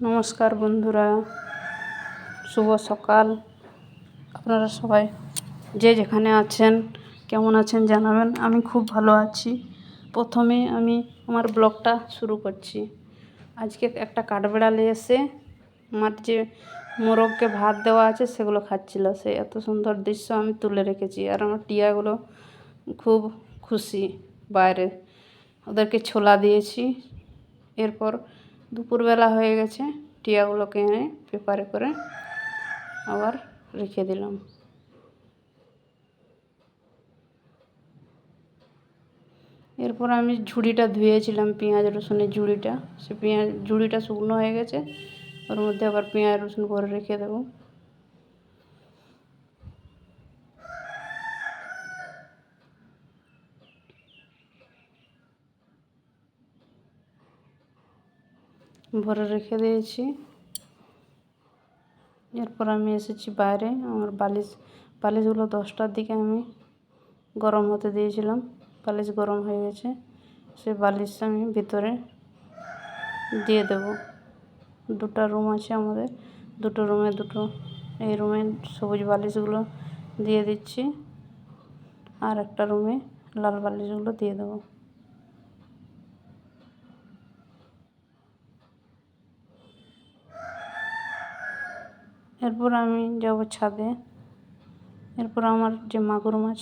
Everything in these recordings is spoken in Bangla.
নমস্কার বন্ধুরা, শুভ সকাল। আপনারা সবাই যে যেখানে আছেন কেমন আছেন জানাবেন। আমি খুব ভালো আছি। প্রথমে আমি আমার ব্লগটা শুরু করছি। আজকে একটা কাঠবেড়ালি এসে আমার যে মোরগকে ভাত দেওয়া আছে সেগুলো খাচ্ছিল। সে এত সুন্দর দৃশ্য আমি তুলে রেখেছি। আর আমার টিয়াগুলো খুব খুশি। বাইরে ওদেরকে ছোলা দিয়েছি। এরপর দুপুরবেলা হয়ে গেছে, টিয়াগুলোকে এনে পেপারে করে আবার রেখে দিলাম। এরপর আমি ঝুড়িটা ধুয়েছিলাম, পেঁয়াজ রসুনের ঝুড়িটা। সে ঝুড়িটা শুকনো হয়ে গেছে, ওর মধ্যে আবার পেঁয়াজ রসুন করে রেখে দেবো। ভরে রেখে দিয়েছি। এরপর আমি এসেছি বাইরে। আমার বালিশগুলো 10টার দিকে আমি গরম হতে দিয়েছিলাম। বালিশ গরম হয়ে গেছে, সে বালিশ আমি ভিতরে দিয়ে দেব। দুটো রুম আছে আমাদের, দুটো রুমে এই রুমে সবুজ বালিশগুলো দিয়ে দিচ্ছি, আর একটা রুমে লাল বালিশগুলো দিয়ে দেবো। এরপর আমি যাব ছাদে। এরপর আমার যে মাগুর মাছ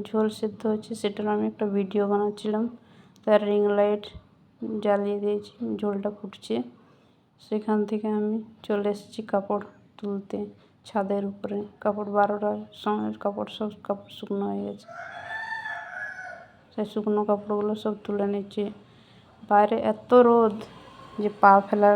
ঝোল সিদ্ধ হচ্ছে সেটার আমি একটা ভিডিও বানাচ্ছিলাম। তার রিং লাইট জ্বালিয়ে দিয়েছি, ঝোলটা ফুটছে। সেখান থেকে আমি চলে এসেছি কাপড় তুলতে ছাদের উপরে। কাপড় 12টার সময় সব কাপড় শুকনো হয়ে গেছে। সেই শুকনো কাপড়গুলো সব তুলে নিচ্ছি। বাইরে এত রোদ যে পা ফেলা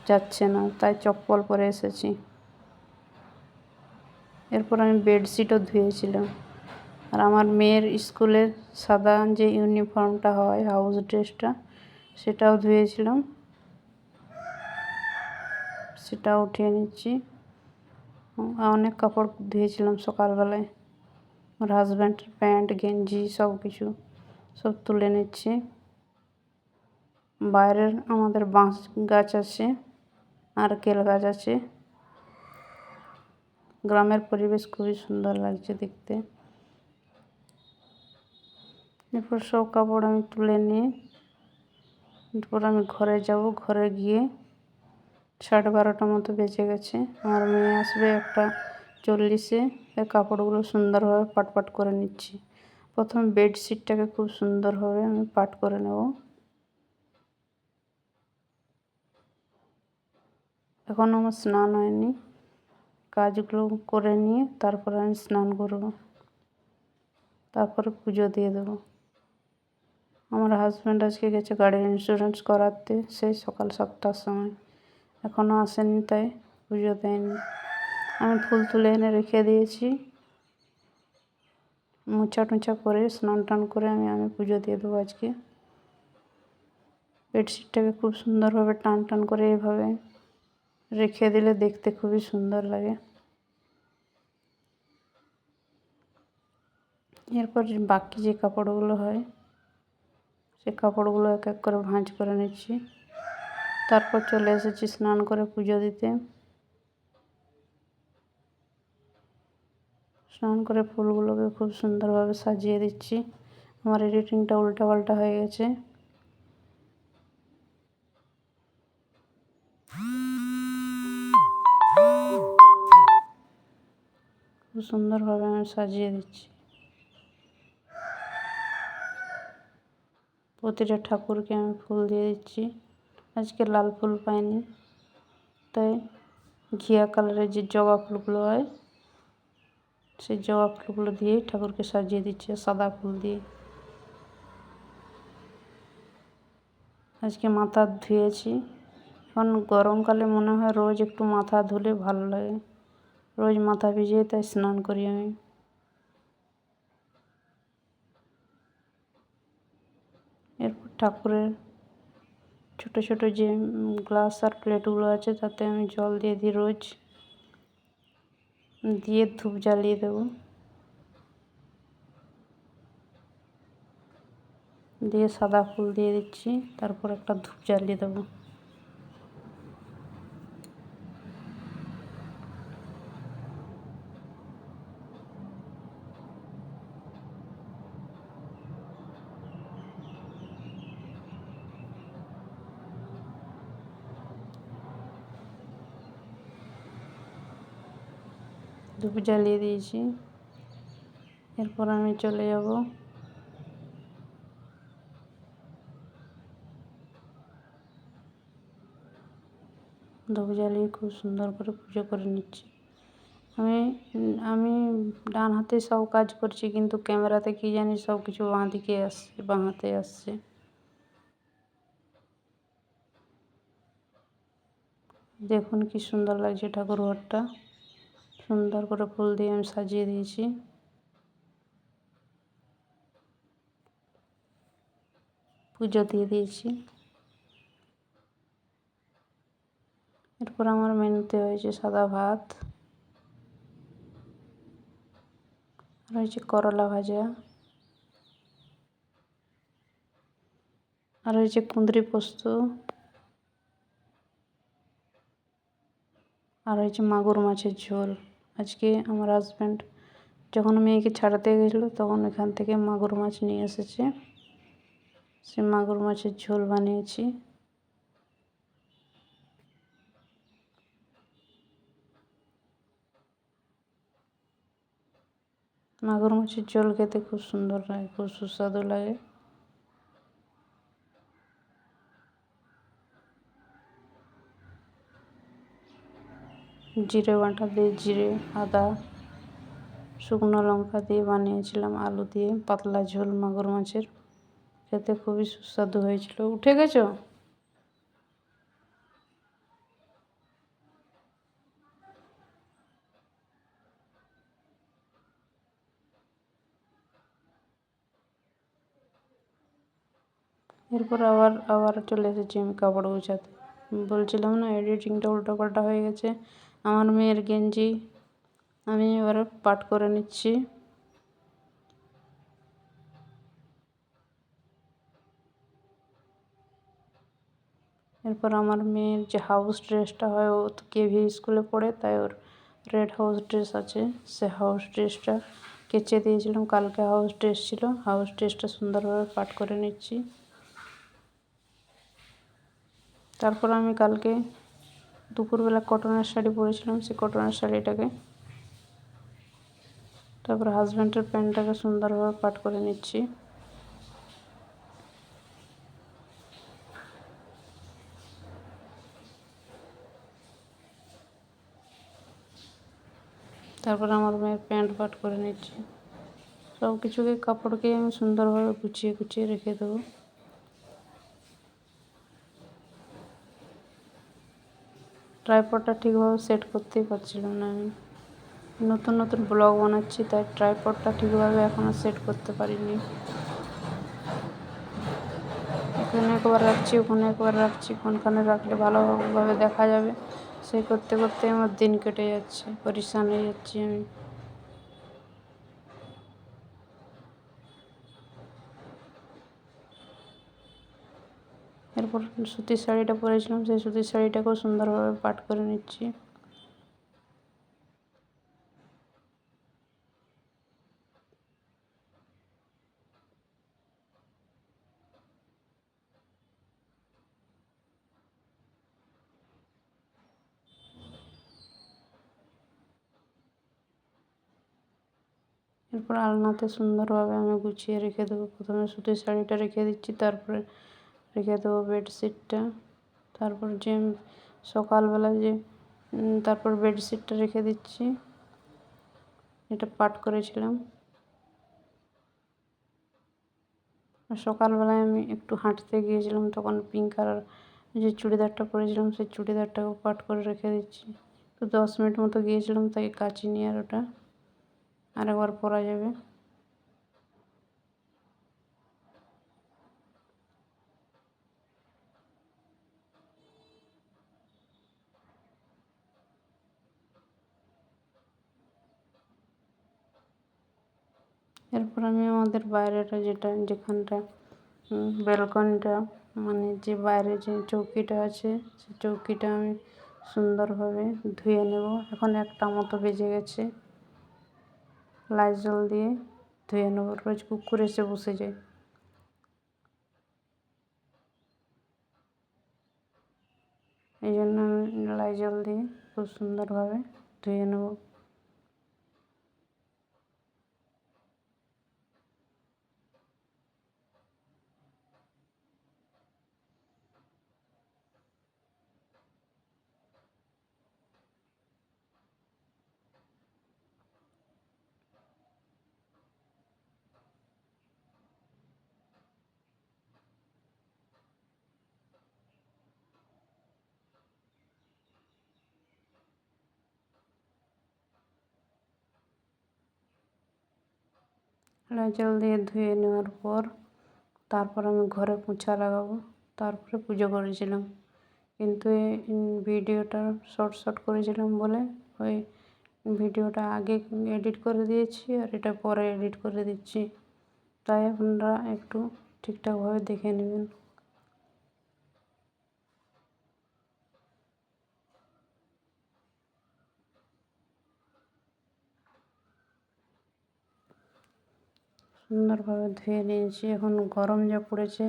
যাচ্ছে না, তাই চপ্পল পরে এসেছি। এরপর আমি বেডশিটও ধুয়েছিলাম। আর আমার মেয়ের স্কুলের সাদা যে ইউনিফর্মটা হয়, হাউস ড্রেসটা, সেটাও ধুয়েছিলাম। সেটাও উঠিয়ে নিচ্ছি। অনেক কাপড় ধুয়েছিলাম সকালবেলায়। আমার হাজব্যান্ডের প্যান্ট গেঞ্জি সব তুলে নিচ্ছি। বাইরের আমাদের বাঁশ গাছ আছে, নারকেল গাছ আছে। গ্রামের পরিবেশ খুবই সুন্দর লাগছে দেখতে। এরপর সব কাপড় আমি তুলে নিয়ে এরপর আমি ঘরে যাব। ঘরে গিয়ে 12:30টার মতো বেজে গেছে। আমার মেয়ে আসবে 1:40-এ। কাপড়গুলো সুন্দরভাবে পাট করে নিচ্ছি। প্রথম বেডশিটটাকে খুব সুন্দরভাবে আমি পাট করে নেব। এখন আমার স্নান হয়নি, কাজগুলো করে নিয়ে তারপরে আমি স্নান করব, তারপরে পুজো দিয়ে দেবো। আমার হাজব্যান্ড আজকে গেছে গাড়ির ইন্স্যুরেন্স করাতে, সেই সকাল 7টার সময়। এখনও আসেনি, তাই পুজো দেয়নি। আমি ফুল তুলে এনে রেখে দিয়েছি। মোছা টোছা করে স্নান টান করে আমি পুজো দিয়ে দেবো আজকে। বেডশিটটাকে খুব সুন্দরভাবে টান করে এভাবে রেখে দিলে দেখতে খুবই সুন্দর লাগে। এরপর বাকি যে কাপড়গুলো হয় সে কাপড়গুলো এক এক করে ভাঁজ করে নিচ্ছি। তারপর চলে এসেছি স্নান করে পুজো দিতে। স্নান করে ফুলগুলোকে খুব সুন্দরভাবে সাজিয়ে দিচ্ছি। আমার এডিটিংটা উল্টাপাল্টা হয়ে গেছে। খুব সুন্দরভাবে আমি সাজিয়ে দিচ্ছি। প্রতিটা ঠাকুরকে আমি ফুল দিয়ে দিচ্ছি। আজকে লাল ফুল পাইনি, তাই ঘিয়া কালারের যে জবা ফুলগুলো হয় সেই জবা ফুলগুলো দিয়েই ঠাকুরকে সাজিয়ে দিচ্ছি, সাদা ফুল দিয়ে। আজকে মাথা ধুয়েছি। এখন গরমকালে মনে হয় রোজ একটু মাথা ধুলে ভালো লাগে। রোজ মাথা ভিজিয়ে তাই স্নান করি আমি। এরপর ঠাকুরের ছোট ছোট যে গ্লাস আর প্লেটগুলো আছে তাতে আমি জল দিয়ে দিই রোজ, দিয়ে ধূপ জ্বালিয়ে দেবো। দিয়ে সাদা ফুল দিয়ে দিচ্ছি, তারপর একটা ধূপ জ্বালিয়ে দেবো। ধূপ জ্বালিয়ে দিয়েছি। এরপর আমি চলে যাব ধূপ জ্বালিয়ে খুব সুন্দর করে পুজো করে নিচ্ছি। আমি আমি ডান হাতে সব কাজ করছি, কিন্তু ক্যামেরাতে কি জানি সব কিছু বাঁ দিকে আসছে, বাঁ হাতে আসছে। দেখুন কি সুন্দর লাগছে ঠাকুর ঘরটা, সুন্দর করে ফুল দিয়ে আমি সাজিয়ে দিয়েছি। পুজো দিয়ে দিয়েছি। এরপর আমার মেনুতে হয়েছে সাদা ভাত, আর হয়েছে করলা ভাজা, আর হয়েছে কুঁদরি পোস্ত, আর হয়েছে মাগুর মাছের ঝোল। আজকে আমার হাজব্যান্ড যখন মেয়েকে ছাড়াতে গেছিলো তখন এখান থেকে মাগুর মাছ নিয়ে এসেছে, সে মাগুর মাছের ঝোল বানিয়েছি। মাগুর মাছের ঝোল খেতে খুব সুন্দর লাগে, খুব সুস্বাদু লাগে। জিরে বাটা দিয়ে, জিরে, আদা, শুকনো লঙ্কা দিয়ে বানিয়েছিলাম, আলু দিয়ে পাতলা ঝোল মাগুর মাছের। খেতে খুবই সুস্বাদু হয়েছিল। উঠে গেছো? এরপর আবার চলে এসেছি আমি কাপড় গোছাতে। বলছিলাম না এডিটিংটা উল্টোপাল্টা হয়ে গেছে। আমার মেয়ের গেঞ্জি আমি এবারে পাট করে নিচ্ছি। এরপর আমার মেয়ের যে হাউস ড্রেসটা হয়, ও তো কেভি স্কুলে পড়ে, তাই ওর রেড হাউস ড্রেস আছে, সে হাউস ড্রেসটা কেচে দিয়েছিলাম। কালকে হাউস ড্রেস ছিল, হাউস ড্রেসটা সুন্দরভাবে পাট করে নিচ্ছি। তারপর আমি কালকে দুপুরবেলা কটনের শাড়ি পরেছিলাম, সেই কটনের শাড়িটাকে, তারপর হাজব্যান্ডের প্যান্টটাকে সুন্দরভাবে পাট করে নিচ্ছি। তারপর আমার মেয়ের প্যান্ট পাট করে নিচ্ছি। সব কিছুকে কাপড়কে আমি সুন্দরভাবে গুছিয়ে গুছিয়ে রেখে দেবো। ট্রাইপডটা ঠিকভাবে সেট করতেই পারছিলাম না আমি। নতুন নতুন ব্লগ বানাচ্ছি, তাই ট্রাইপডটা ঠিকভাবে এখনও সেট করতে পারিনি। এখানে একবার রাখছি, ওখানে একবার রাখছি, কোনখানে রাখলে ভালোভাবে দেখা যাবে সেই করতে করতে আমার দিন কেটে যাচ্ছে, পরেশান হয়ে যাচ্ছি আমি। এরপর সুতির শাড়িটা পরেছিলাম, সেই সুতির শাড়িটাকেও সুন্দরভাবে পাট করে নিচ্ছি। এরপর আলনাতে সুন্দরভাবে আমি গুছিয়ে রেখে দেবো। প্রথমে সুতির শাড়িটা রেখে দিচ্ছি, তারপরে রেখে দেবো বেডশিটটা, তারপর যে সকালবেলা যে তারপর বেডশিটটা রেখে দিচ্ছি, এটা পাট করেছিলাম। আর সকালবেলায় আমি একটু হাঁটতে গিয়েছিলাম, তখন পিঙ্ক কালার যে চুড়িদারটা পরেছিলাম সেই চুড়িদারটাও পাট করে রেখে দিচ্ছি। তো 10 মিনিট মতো গিয়েছিলাম, তাই কাচিনি, আর ওটা আরেকবার পরা যাবে। এরপর আমি আমাদের বাইরেটা যেখানটা ব্যালকনিটা, মানে যে বাইরে যে চৌকিটা আছে, সেই চৌকিটা আমি সুন্দরভাবে ধুয়ে নেব। এখন 1টা মতো বেজে গেছে, লাইজল দিয়ে ধুয়ে নেব, রোজ কুকুর এসে বসে যায়। এই জন্য আমি লাইজল দিয়ে খুব সুন্দরভাবে ধুয়ে নেব। লাইজল দিয়ে ধুয়ে নেওয়ার পর তারপর আমি ঘরে পোছা লাগাবো, তারপরে পুজো করেছিলাম। কিন্তু এই ভিডিওটা শর্ট করেছিলাম বলে ওই ভিডিওটা আগে এডিট করে দিয়েছি আর এটা পরে এডিট করে দিচ্ছি, তাই আপনারা একটু ঠিকঠাকভাবে দেখে নেবেন। সুন্দরভাবে ধুয়ে নিয়েছি। এখন গরম যা পড়েছে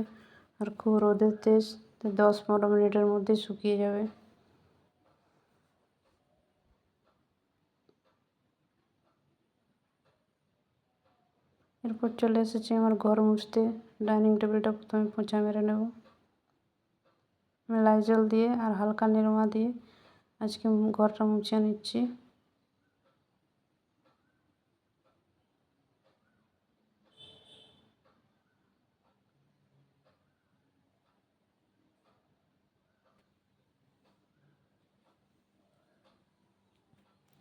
আর খুব রোদের তেজ, 10-15 মিনিটের মধ্যে শুকিয়ে যাবে। এরপর চলে এসেছি আমার ঘর মুছতে। ডাইনিং টেবিলটা প্রথমে পোঁছা মেরে নেব লাইজল দিয়ে আর হালকা নিরমা দিয়ে। আজকে ঘরটা মুছে নিচ্ছি।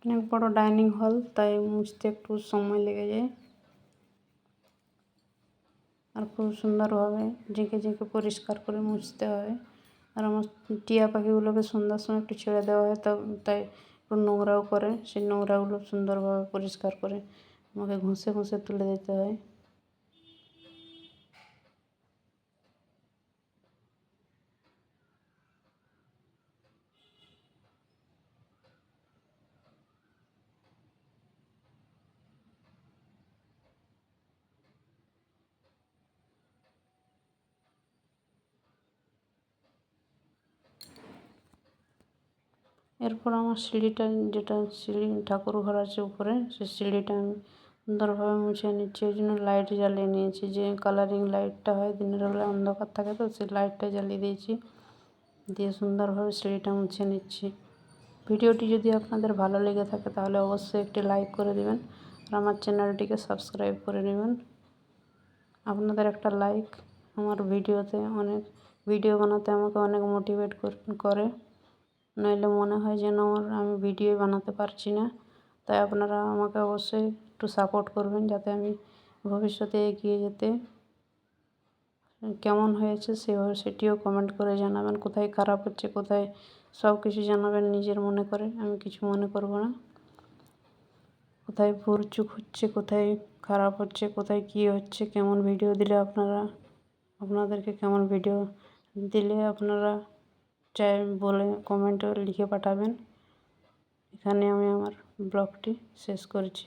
অনেক বড় ডাইনিং হল, তাই মুছতে একটু সময় লেগে যায়। আর খুব সুন্দরভাবে ঝেঁকে ঝেঁকে পরিষ্কার করে মুছতে হয়। আর আমার টিয়া পাখিগুলোকে সন্ধ্যার সময় একটু ছেড়ে দেওয়া হয়, তাই একটু নোংরাও করে। সেই নোংরাগুলো সুন্দরভাবে পরিষ্কার করে আমাকে ঘষে ঘষে তুলে দিতে হয়। এরপর আমার সিঁড়িটা, যেটা সিঁড়ি ঠাকুর ঘর আছে উপরে, সেই সিঁড়িটা আমি সুন্দরভাবে মুছে নিচ্ছি। ওই জন্য লাইট জ্বালিয়ে নিয়েছি, যে কালারিং লাইটটা হয়, দিনের বেলা অন্ধকার থাকে তো সেই লাইটটা জ্বালিয়ে দিয়েছি, দিয়ে সুন্দরভাবে সিঁড়িটা মুছে নিচ্ছি। ভিডিওটি যদি আপনাদের ভালো লেগে থাকে তাহলে অবশ্যই একটি লাইক করে দেবেন আর আমার চ্যানেলটিকে সাবস্ক্রাইব করে নেবেন। আপনাদের একটা লাইক আমার ভিডিও বানাতে আমাকে অনেক মোটিভেট করে। নইলে মনে হয় যেন আমি ভিডিও বানাতে পারছি না। তাই আপনারা আমাকে অবশ্যই একটু সাপোর্ট করবেন, যাতে আমি ভবিষ্যতে এগিয়ে যেতে। কেমন হয়েছে সেটিও কমেন্ট করে জানাবেন। কোথায় খারাপ হচ্ছে, কোথায় সব কিছু জানাবেন নিজের মনে করে, আমি কিছু মনে করব না। কোথায় ভুল চুক হচ্ছে, কোথায় খারাপ হচ্ছে, কোথায় কী হচ্ছে, কেমন ভিডিও দিলে আপনাদেরকে কেমন ভিডিও দিলে আপনারা চাই বলে কমেন্টে লিখে পাঠাবেন। এখানে আমি আমার ব্লগটি শেষ করছি।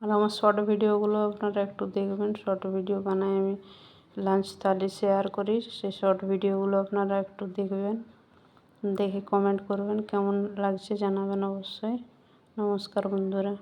আর আমার শর্ট ভিডিওগুলো আপনারা একটু দেখবেন। শর্ট ভিডিও বানাই আমি, লাঞ্চ থালি শেয়ার করি, সেই শর্ট ভিডিওগুলো আপনারা একটু দেখবেন, দেখে কমেন্ট করবেন, কেমন লাগছে জানাবেন অবশ্যই। নমস্কার বন্ধুরা।